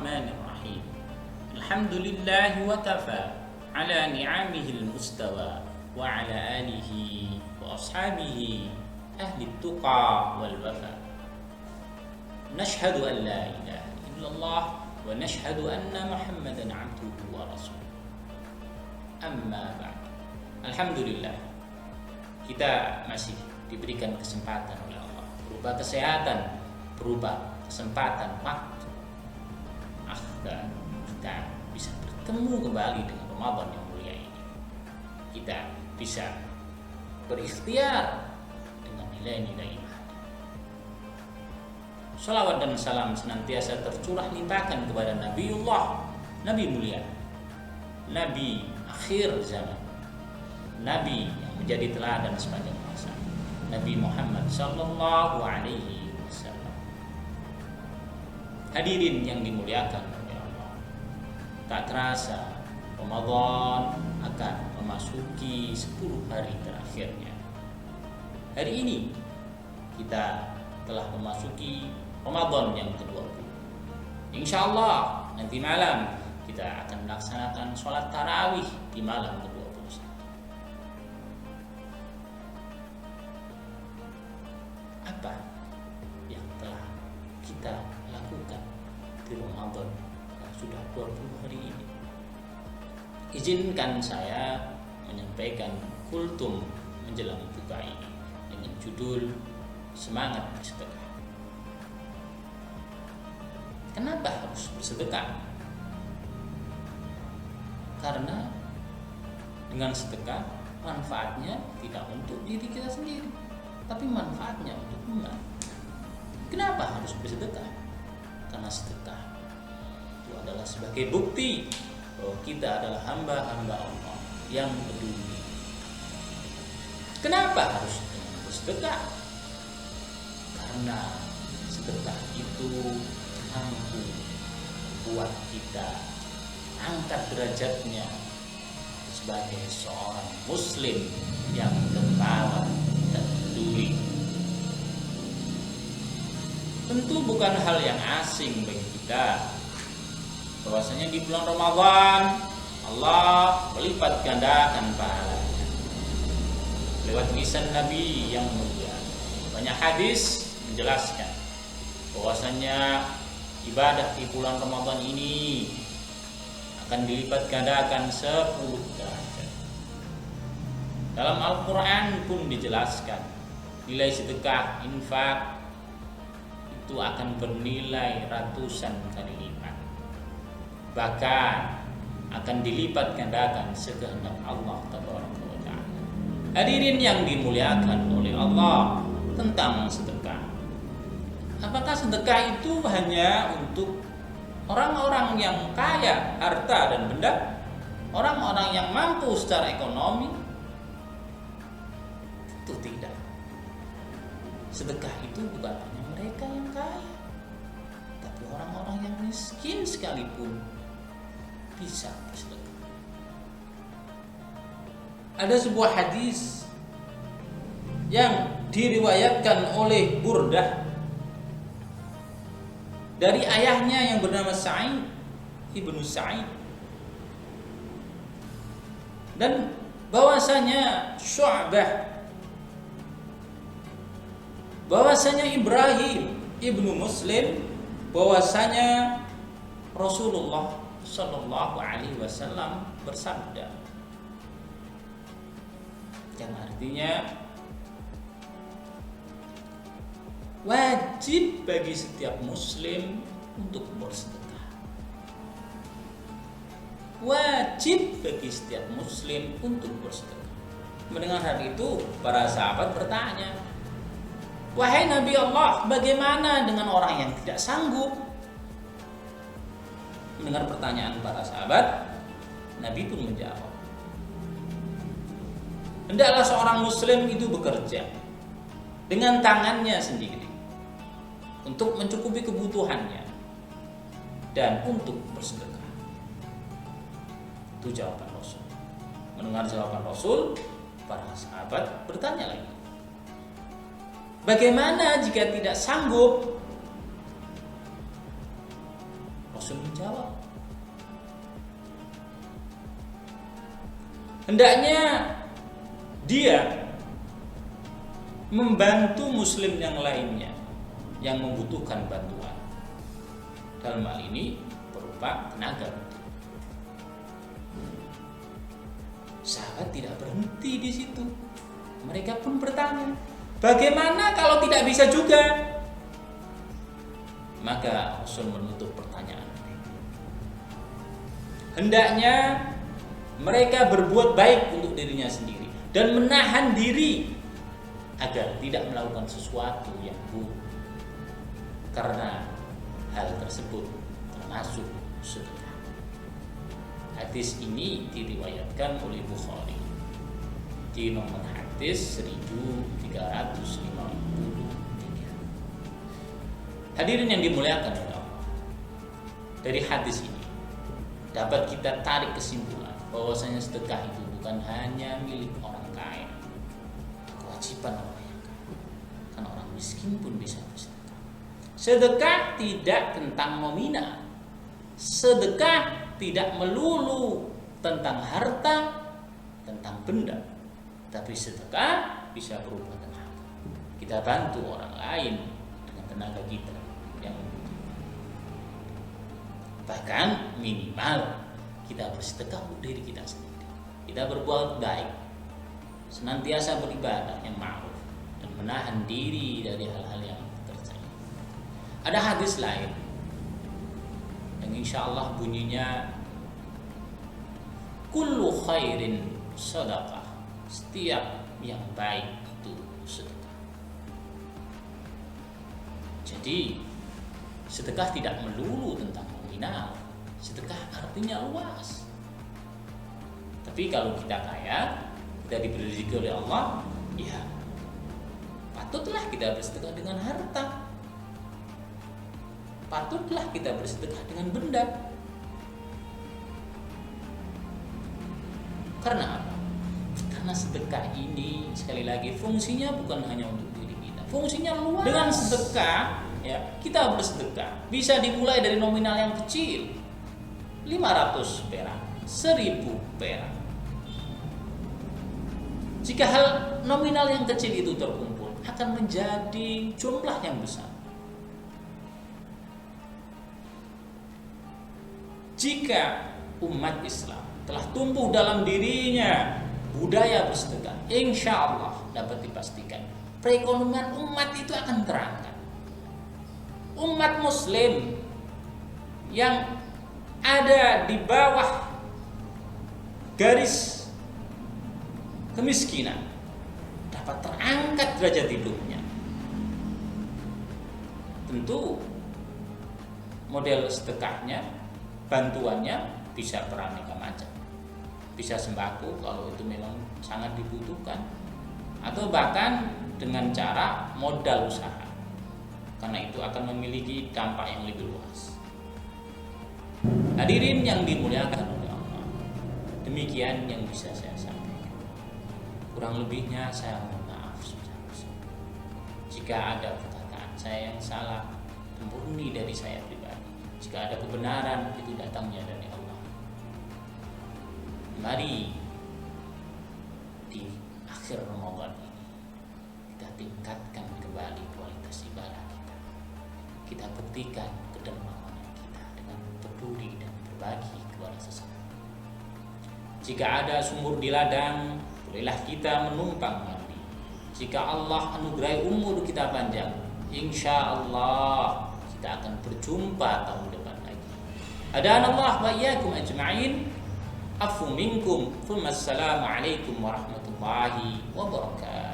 Bismillahirrahmanirrahim. Alhamdulillahi wa kafa ala ni'amihil mustawa wa ala alihi wa ashabihi ahli tuqa wal wafa. Nashhadu an la ilaha illallah wa nashhadu anna Muhammadan abduhu wa rasuluh. Amma ba'd. Alhamdulillah, kita masih diberikan kesempatan oleh Allah berupa kesehatan, berupa kesempatan waktu, agar kita bisa bertemu kembali dengan Ramadan yang mulia ini. Kita bisa berikhtiar dengan nilai-nilai ibadah. Salawat dan salam senantiasa tercurah limpahkan kepada Nabiullah, Nabi mulia, Nabi akhir zaman, Nabi yang menjadi teladan sepanjang masa, Nabi Muhammad sallallahu alaihi wasallam. Hadirin yang dimuliakan oleh Allah, tak terasa Ramadan akan memasuki 10 hari terakhirnya. Hari ini kita telah memasuki Ramadan yang ke-20. Insya Allah nanti malam kita akan melaksanakan sholat tarawih di malam ke-21. Apa yang telah kita lakukan di Ramadan yang sudah 20 hari ini? Izinkan saya menyampaikan kultum menjelang buka ini dengan judul Semangat Bersedekah. Kenapa harus bersedekah? Karena dengan sedekah manfaatnya tidak untuk diri kita sendiri, tapi manfaatnya untuk umat. Kenapa harus bersedekah? Karena sedekah itu adalah sebagai bukti bahwa kita adalah hamba-hamba Allah yang peduli. Kenapa harus bersedekah? Karena sedekah itu mampu buat kita angkat derajatnya sebagai seorang muslim yang dermawan dan peduli. Tentu bukan hal yang asing bagi kita bahwasanya di bulan Ramadan Allah melipat gandakan pahalanya lewat lisan Nabi yang mulia. Banyak hadis menjelaskan bahwasanya ibadah di bulan Ramadan ini akan dilipat gandakan 10 derajat. Dalam Al-Quran pun dijelaskan nilai sedekah, infak itu akan bernilai ratusan kali lipat, bahkan akan dilipat gandakan sekehendak Allah Tabaraka wa Ta'ala. Hadirin yang dimuliakan oleh Allah, tentang sedekah, apakah sedekah itu hanya untuk orang-orang yang kaya harta dan benda, orang-orang yang mampu secara ekonomi? Tentu tidak. Sedekah itu bukan hanya mereka yang kaya, tapi orang-orang yang miskin sekalipun bisa bersedekah. Ada sebuah hadis yang diriwayatkan oleh Burdah dari ayahnya yang bernama Sa'id ibnu Sa'id, dan bahwasanya Syu'bah, bahwasanya Ibrahim ibnu Muslim, bahwasanya Rasulullah Shallallahu Alaihi Wasallam bersabda, yang artinya wajib bagi setiap muslim untuk bersedekah. Wajib bagi setiap muslim untuk bersedekah. Mendengar hal itu, para sahabat bertanya, "Wahai Nabi Allah, bagaimana dengan orang yang tidak sanggup?" Mendengar pertanyaan para sahabat, Nabi pun menjawab, "Hendaklah seorang muslim itu bekerja dengan tangannya sendiri untuk mencukupi kebutuhannya dan untuk bersedekah." Itu jawaban Rasul. Mendengar jawaban Rasul, para sahabat bertanya lagi, bagaimana jika tidak sanggup? Rasul menjawab. Hendaknya dia membantu muslim yang lainnya yang membutuhkan bantuan. Dalam hal ini berupa tenaga. Sahabat tidak berhenti di situ. Mereka pun bertanya, bagaimana kalau tidak bisa juga? Maka Rasul menutup pertanyaan. Hendaknya mereka berbuat baik untuk dirinya sendiri dan menahan diri agar tidak melakukan sesuatu yang buruk, karena hal tersebut termasuk sedekah. Hadis ini diriwayatkan oleh Bukhari di nomor hadis 1353. Hadirin yang dimuliakan oleh Allah, dari hadis ini dapat kita tarik kesimpulan bahwasanya sedekah itu bukan hanya milik orang kaya, kewajiban orang yang kaya, karena orang miskin pun bisa bersedekah. Sedekah tidak tentang nominal, sedekah tidak melulu tentang harta, tentang benda, tapi sedekah bisa berupa tenaga. Kita bantu orang lain dengan tenaga kita yang bahkan minimal kita bersedekah untuk diri kita sendiri. Kita berbuat baik, senantiasa beribadah yang ma'ruf dan menahan diri dari hal-hal yang tercela. Ada hadis lain yang insya Allah bunyinya kullu khairin sedekah, setiap yang baik itu sedekah. Jadi sedekah tidak melulu tentang nominal, sedekah artinya luas. Tapi kalau kita kaya, kita diberi rezeki oleh Allah, ya patutlah kita bersedekah dengan harta, patutlah kita bersedekah dengan benda. Karena apa? Karena sedekah ini sekali lagi fungsinya bukan hanya untuk diri kita, fungsinya luas. Dengan sedekah, ya, kita bersedekah bisa dimulai dari nominal yang kecil, 500 perak, 1000 perak. Jika hal nominal yang kecil itu terkumpul, akan menjadi jumlah yang besar. Jika umat Islam telah tumbuh dalam dirinya budaya bersedekah, insya Allah dapat dipastikan perekonomian umat itu akan terangkat. Umat muslim yang ada di bawah garis kemiskinan dapat terangkat derajat hidupnya. Tentu model sedekahnya, bantuannya bisa beraneka macam. Bisa sembako kalau itu memang sangat dibutuhkan, atau bahkan dengan cara modal usaha, karena itu akan memiliki dampak yang lebih luas. Hadirin yang dimuliakan oleh Allah, demikian yang bisa saya sampaikan. Kurang lebihnya saya mohon maaf sebesar-besarnya. Jika ada perkataan saya yang salah, murni dari saya pribadi. Jika ada kebenaran, itu datangnya dari Allah. Mari di akhir Ramadan ini kita tingkatkan kembali kualitas ibadah kita. Kita buktikan kedermawanan kita dengan peduli dan berbagi kepada sesama. Jika ada sumur di ladang, bolehlah kita menumpang mandi. Jika Allah anugerai umur kita panjang, insya Allah kita akan berjumpa tahun depan lagi. Hadanallah wa iyyakum ajma'in. Afu minkum. Assalamualaikum warahmatullahi wabarakatuh.